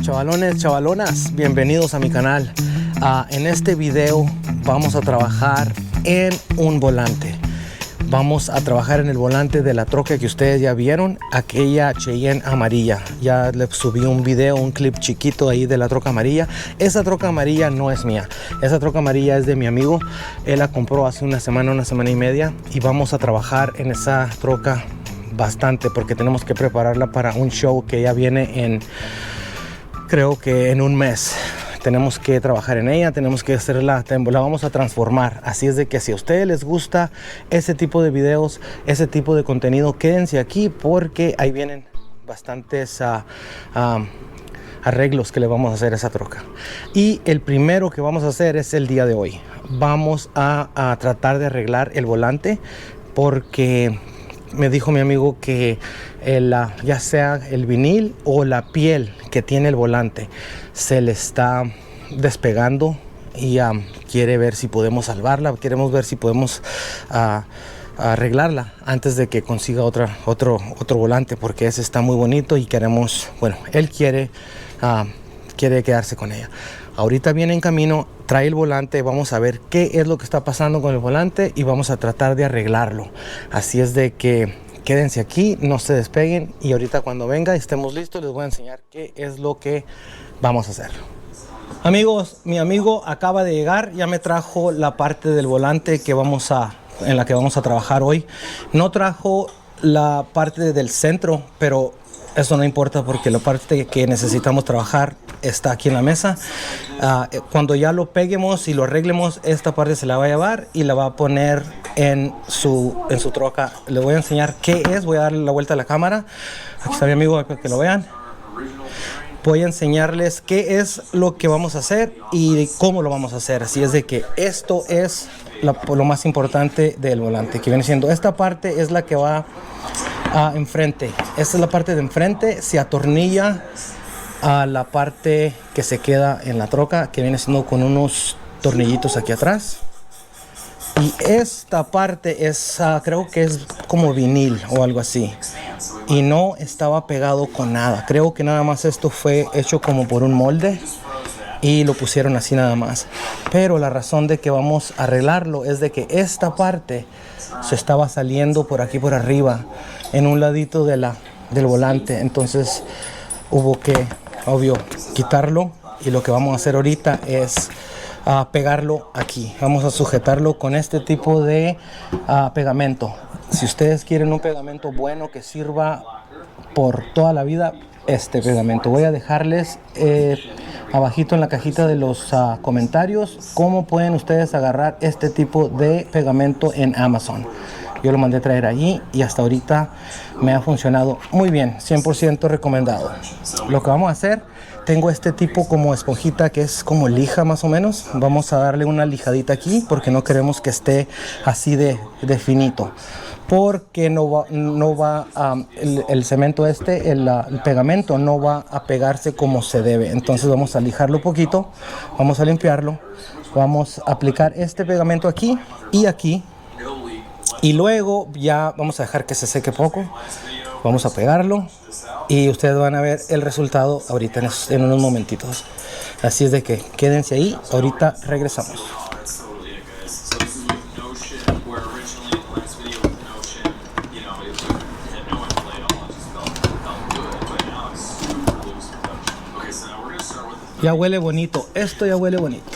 Chavalones, chavalonas, bienvenidos a mi canal. En este video vamos a trabajar en un volante. Vamos a trabajar en el volante de la troca que ustedes ya vieron, aquella Cheyenne amarilla. Ya le subí un video, un clip chiquito ahí de la troca amarilla. Esa troca amarilla no es mía. Esa troca amarilla es de mi amigo. Él la compró hace una semana y media. Y vamos a trabajar en esa troca bastante porque tenemos que prepararla para un show que ya viene en, creo que en un mes. Tenemos que trabajar en ella, tenemos que hacerla, la vamos a transformar. Así es de que si a ustedes les gusta ese tipo de videos, ese tipo de contenido, quédense aquí porque ahí vienen bastantes arreglos que le vamos a hacer a esa troca. Y el primero que vamos a hacer es el día de hoy. Vamos a tratar de arreglar el volante porque me dijo mi amigo que ya sea el vinil o la piel que tiene el volante se le está despegando y quiere ver si podemos salvarla. Queremos ver si podemos arreglarla antes de que consiga otro volante, porque ese está muy bonito y queremos, bueno, él quiere quedarse con ella. Ahorita viene en camino, trae el volante, vamos a ver qué es lo que está pasando con el volante y vamos a tratar de arreglarlo. Así es de que quédense aquí, no se despeguen y ahorita cuando venga estemos listos les voy a enseñar qué es lo que vamos a hacer. Amigos, mi amigo acaba de llegar, ya me trajo la parte del volante en la que vamos a trabajar hoy. No trajo la parte del centro, pero eso no importa porque la parte que necesitamos trabajar está aquí en la mesa. Cuando ya lo peguemos y lo arreglemos, esta parte se la va a llevar y la va a poner en su troca. Le voy a enseñar qué es. Voy a darle la vuelta a la cámara. Aquí está mi amigo para que lo vean. Voy a enseñarles qué es lo que vamos a hacer y cómo lo vamos a hacer. Así es de que esto es lo más importante del volante, que viene siendo esta parte es la que va enfrente. Esta es la parte de enfrente, se atornilla a la parte que se queda en la troca, que viene siendo con unos tornillitos aquí atrás. Y esta parte es, creo que es como vinil o algo así. Y no estaba pegado con nada. Creo que nada más esto fue hecho como por un molde y lo pusieron así nada más. Pero la razón de que vamos a arreglarlo es de que esta parte se estaba saliendo por aquí por arriba en un ladito del volante. Entonces hubo que, obvio, quitarlo y lo que vamos a hacer ahorita es pegarlo aquí. Vamos a sujetarlo con este tipo de pegamento. Si ustedes quieren un pegamento bueno que sirva por toda la vida, este pegamento. Voy a dejarles abajito en la cajita de los comentarios cómo pueden ustedes agarrar este tipo de pegamento en Amazon. Yo lo mandé a traer allí y hasta ahorita me ha funcionado muy bien, 100% recomendado. Lo que vamos a hacer, tengo este tipo como esponjita que es como lija más o menos. Vamos a darle una lijadita aquí porque no queremos que esté así de finito. Porque el cemento el pegamento no va a pegarse como se debe. Entonces vamos a lijarlo un poquito, vamos a limpiarlo, vamos a aplicar este pegamento aquí y aquí. Y luego ya vamos a dejar que se seque poco. Vamos a pegarlo y ustedes van a ver el resultado ahorita en unos momentitos. Así es de que quédense ahí, ahorita regresamos. Ya huele bonito, esto ya huele bonito.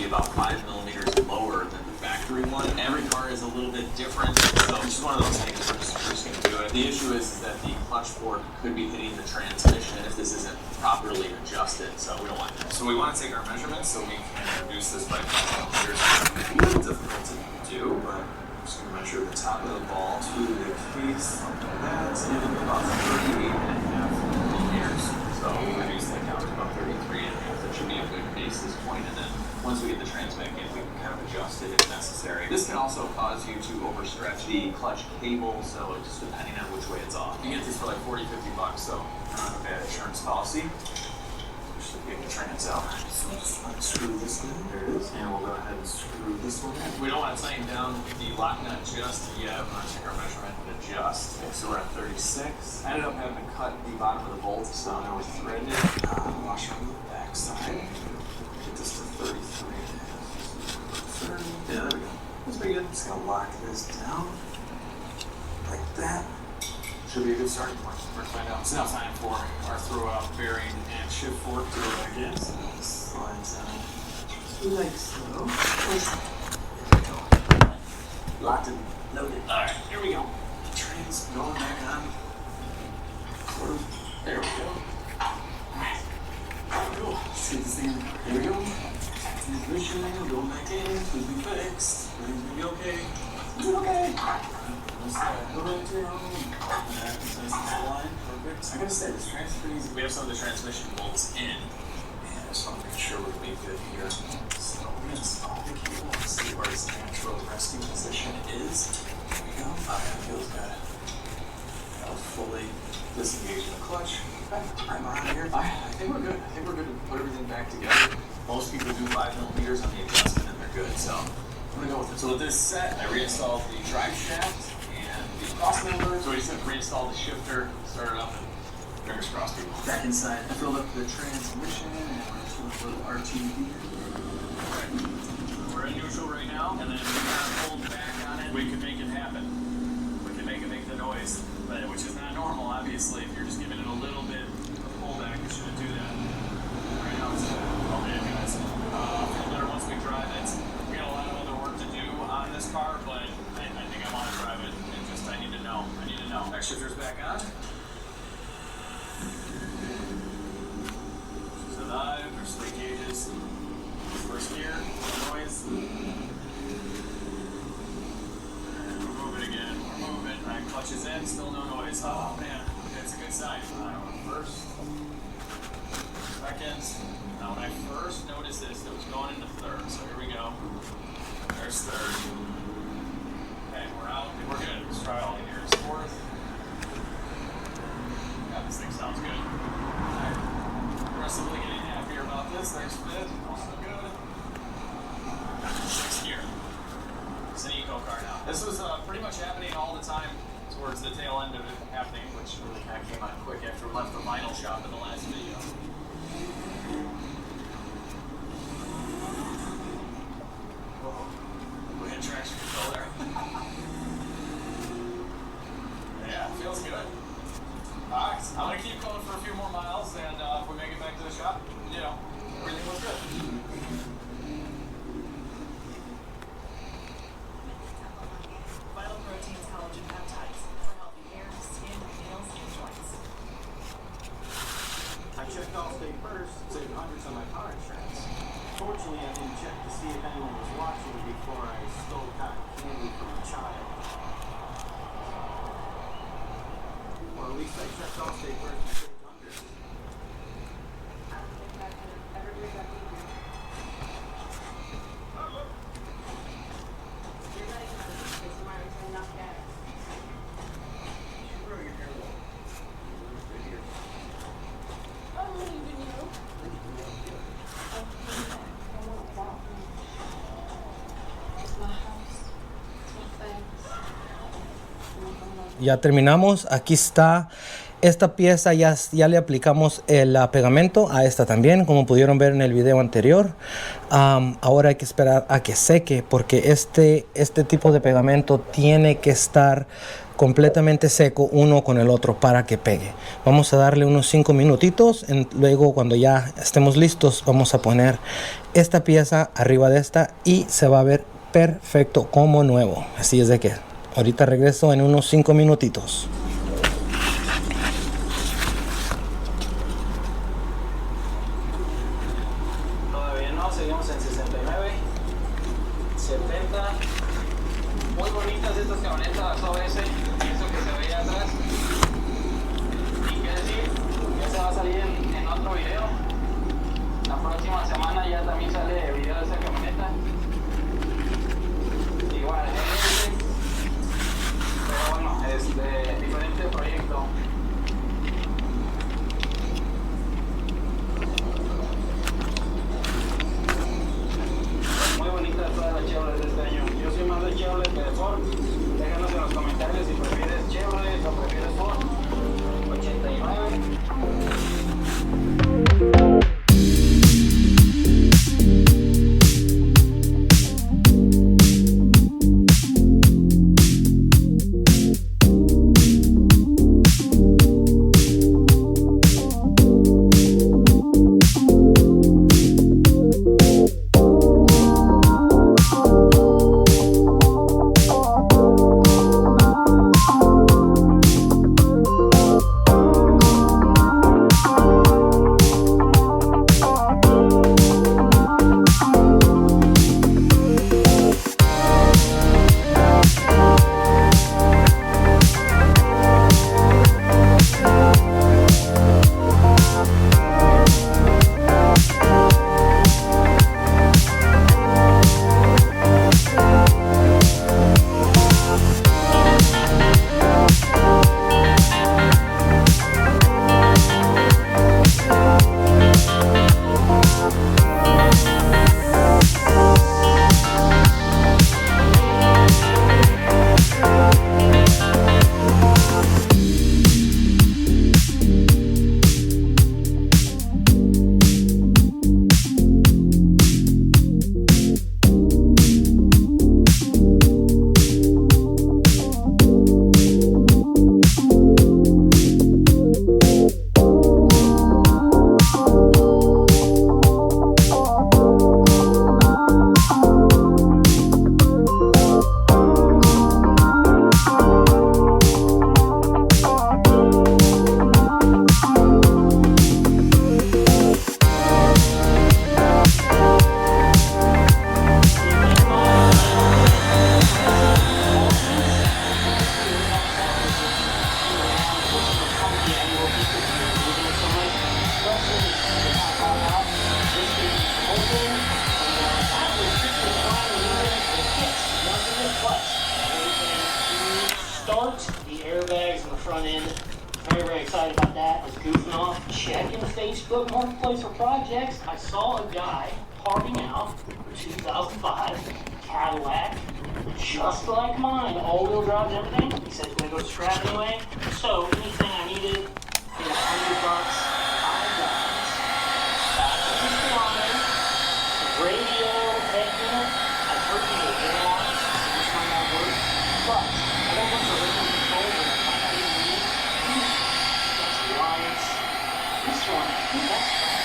about 5 millimeters lower than the factory one. Every car is a little bit different, so it's just one of those things. We're just going to do it. The issue is that the clutch fork could be hitting the transmission if this isn't properly adjusted, so we don't want that. So we want to take our measurements so we can reduce this by 5 millimeters. It's a little difficult to do, but I'm just going to measure the top of the ball to the case, something like that. It's going to be about 38.5 millimeters. So we'll reduce that down to about 33.5. That should be a good basis point, and then once we get the trans back in, we can kind of adjust it if necessary. This can also cause you to overstretch the clutch cable, so it just depending on which way it's off. You get these for like 40, 50 bucks, so not a bad insurance policy. Just to get the trans out. So let's unscrew this in. There it is. And we'll go ahead and screw this one in. We don't want to tighten down the lock nut just yet. We're going to take our measurement and adjust. Okay, so we're at 36. I ended up having to cut the bottom of the bolt, so now we're threaded. Washer on the back side. Get this to 33. 30. Yeah, there we go. That's pretty good. Just going to lock this down. Like that. Should be a good starting point. We're going to find out. It's now time for our throw-out bearing and shift fork to go back in. So it slides down like so. There we go. Locked and loaded. Alright, here we go. Trans going back on. Sort of. There we go. Alright. Cool. Let's get this thing. Here we go. Transmission going back in. Should be fixed. Everything's going to be okay. Is it okay? Perfect. I gotta say, this transfer, we have some of the transmission bolts in, and I just want to make sure we're being good here. So we're gonna install the cable and see where its natural resting position is. There we go. Oh, that feels good. I'll fully disengage the clutch. I'm on here. I think we're good. I think we're good to put everything back together. Most people do 5 millimeters on the adjustment, and they're good. So I'm gonna go with it. So with this set, I reinstalled the drive shaft and the cross member. So we just have to reinstall the shifter, start it up, and fingers crossed people. Back inside, I filled up the transmission and we're the RTD. Alright, we're in neutral right now, and then if we kind of hold back on it, we can make it happen. We can make it make the noise, which is not normal, obviously. If you're just giving it a little bit of pullback, it shouldn't do that. Right now it's all good, guys. Feel better once we drive it. We got a lot of other work to do on this car, but I think I want to drive it. And just I need to know. Back shifter's back on. She's alive. Our slate gauges. First gear. No noise. And we're moving again. We're moving. Right, clutch is in. Still no noise. Oh man, that's a good sign. First. Second. Now when I first noticed this, it was going into third. So here we go. There's third. Okay, we're out. We're good. Let's try all the gears. Fourth. Yeah, this thing sounds good. Alright. Progressively getting happier about this. There's fifth. Also good. Sixth gear. It's an eco car now. This was pretty much happening all the time towards the tail end of it happening, which really kind of came on quick after we left the vinyl shop in the last video. We had traction control there. Yeah, feels good. Alright, I'm gonna keep going for a few more miles, and if we make it back to the shop, everything was good. Vital proteins, collagen peptides for healthy hair, skin, nails, and joints. I checked Allstate first, saved hundreds on my car insurance. Fortunately, I didn't check to see if anyone was watching before I stole cotton candy from a child. Or at least I checked Allstate first and saved hundreds. I don't think I could ever do that either. You're letting out of this because you might return knock back. You grow your hair long. Right here. I don't even know. Ya terminamos. Aquí está Esta pieza ya le aplicamos el pegamento a esta también, como pudieron ver en el video anterior. Ahora hay que esperar a que seque, porque este tipo de pegamento tiene que estar completamente seco uno con el otro para que pegue. Vamos a darle unos 5 minutitos. Luego, cuando ya estemos listos, vamos a poner esta pieza arriba de esta y se va a ver perfecto como nuevo. Así es de que ahorita regreso en unos 5 minutitos. Todavía no, seguimos en 69, 70. Muy bonitas estas camionetas OS, eso que se veía atrás. Y qué decir, ya se va a salir en otro video. La próxima semana ya también sale video de esa camioneta. Igual, pero bueno, diferente proyecto. Muy bonitas todas las Chevrolet de este año. Yo soy más de Chevrolet que de Ford. Déjanos en los comentarios si prefieres Chevrolet o prefieres Ford. 89. The airbags in the front end. Very, very excited about that. I was goofing off, checking Facebook Marketplace for projects. I saw a guy parking out 2005 Cadillac, just like mine, all-wheel drive and everything. He said he's gonna go to scrap anyway. So anything I needed, $100, $5, radio, head unit. I heard you were there on it, so this might not work. But I don't want the original controls that I might not even need. That's lights. This one, that's fine.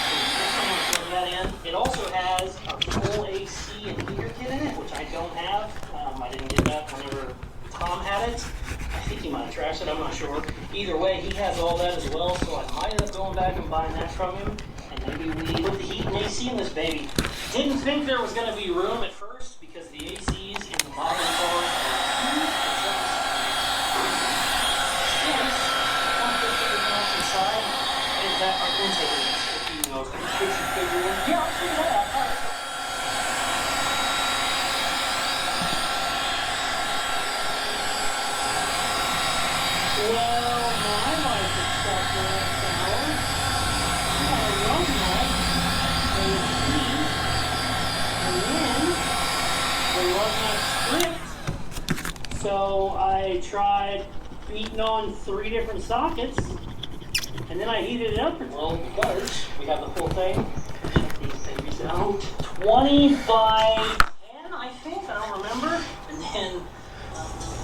So this one, I'm putting that in. It also has a full AC and heater kit in it, which I don't have. I didn't get that whenever Tom had it. I think he might have trashed it, I'm not sure. Either way, he has all that as well, so I might end up going back and buying that from him. And maybe we put the heat and AC in this baby. Didn't think there was going to be room at first because the ACs in the modern cars are huge. Once they figure it out inside, and that our intake is, if you know, if you figure it out. Yeah, I'll figure that out. All right. Well, my wife is stuck right now. I love that. And then, they love my script. So I tried beaten on 3 different sockets, and then I heated it up. Well, because we have the full thing. Check these babies out. 20 by 10, I think. I don't remember. And then.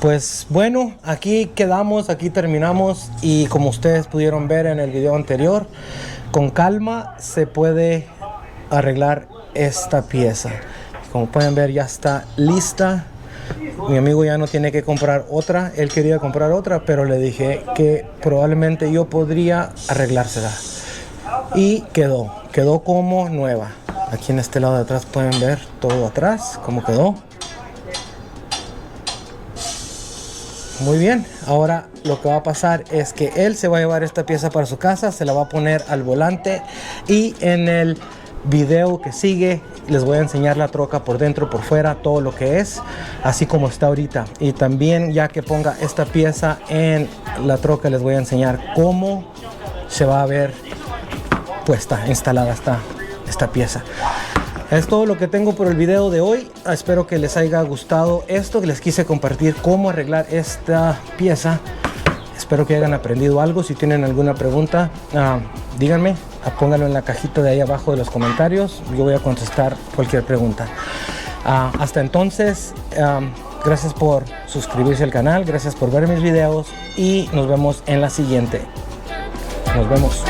Pues bueno, aquí quedamos, aquí terminamos y como ustedes pudieron ver en el video anterior, con calma se puede arreglar esta pieza. Como pueden ver, ya está lista. Mi amigo ya no tiene que comprar otra. Él quería comprar otra, pero le dije que probablemente yo podría arreglársela. Y quedó como nueva. Aquí en este lado de atrás pueden ver todo atrás, cómo quedó. Muy bien, ahora lo que va a pasar es que él se va a llevar esta pieza para su casa, se la va a poner al volante y en el video que sigue les voy a enseñar la troca por dentro, por fuera, todo lo que es, así como está ahorita. Y también ya que ponga esta pieza en la troca les voy a enseñar cómo se va a ver puesta, instalada esta pieza. Es todo lo que tengo por el video de hoy. Espero que les haya gustado esto, que les quise compartir cómo arreglar esta pieza. Espero que hayan aprendido algo. Si tienen alguna pregunta, díganme, pónganlo en la cajita de ahí abajo de los comentarios. Yo voy a contestar cualquier pregunta. Hasta entonces, gracias por suscribirse al canal, gracias por ver mis videos y nos vemos en la siguiente. Nos vemos.